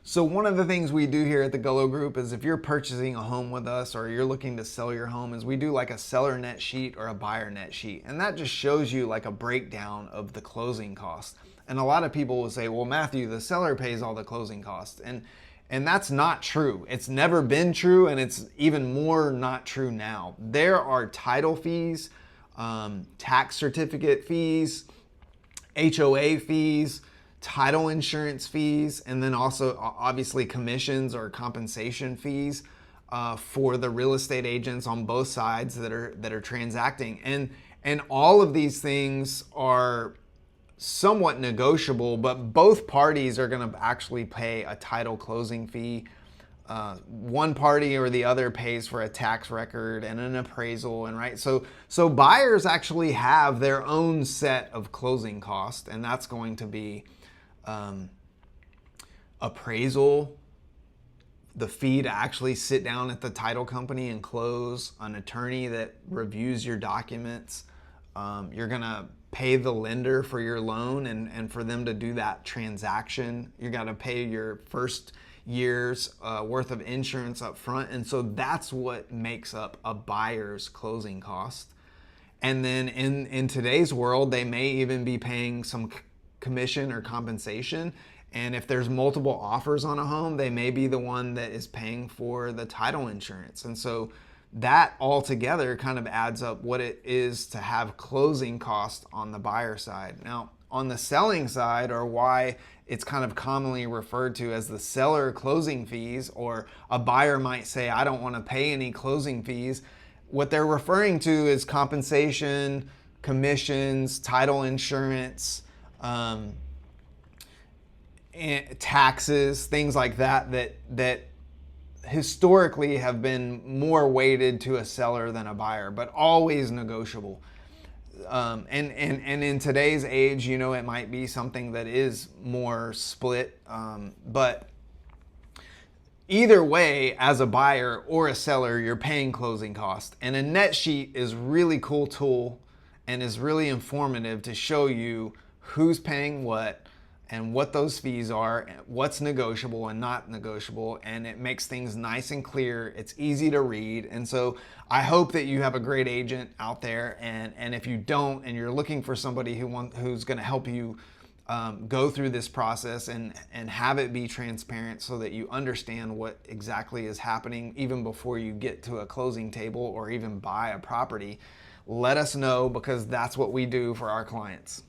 So one of the things we do here at the Gullo Group is if you're purchasing a home with us or you're looking to sell your home is we do like a seller net sheet or a buyer net sheet. And that just shows you like a breakdown of the closing costs. And a lot of people will say, well, Matthew, the seller pays all the closing costs. And that's not true. It's never been true, and it's even more not true now. There are title fees, tax certificate fees, HOA fees, title insurance fees, and then also obviously commissions or compensation fees for the real estate agents on both sides that are transacting. And all of these things are somewhat negotiable, but both parties are going to actually pay a title closing fee. One party or the other pays for a tax record and an appraisal, and right. So buyers actually have their own set of closing costs, and that's going to be appraisal, the fee to actually sit down at the title company and close, an attorney that reviews your documents. You're gonna pay the lender for your loan and for them to do that transaction. You gotta pay your first year's worth of insurance up front. And so that's what makes up a buyer's closing cost. And then in today's world, they may even be paying some commission or compensation. And if there's multiple offers on a home, they may be the one that is paying for the title insurance. And so that all together kind of adds up what it is to have closing costs on the buyer side. Now, on the selling side, or why it's kind of commonly referred to as the seller closing fees, or a buyer might say, I don't want to pay any closing fees. What they're referring to is compensation, commissions, title insurance, and taxes, things like that historically have been more weighted to a seller than a buyer, but always negotiable. And in today's age, you know, it might be something that is more split, but either way, as a buyer or a seller, you're paying closing costs. And a net sheet is a really cool tool and is really informative to show you who's paying what and what those fees are, what's negotiable and not negotiable, and it makes things nice and clear. It's easy to read. And so I hope that you have a great agent out there, and if you don't and you're looking for somebody who's going to help you go through this process and have it be transparent so that you understand what exactly is happening even before you get to a closing table or even buy a property, let us know, because that's what we do for our clients.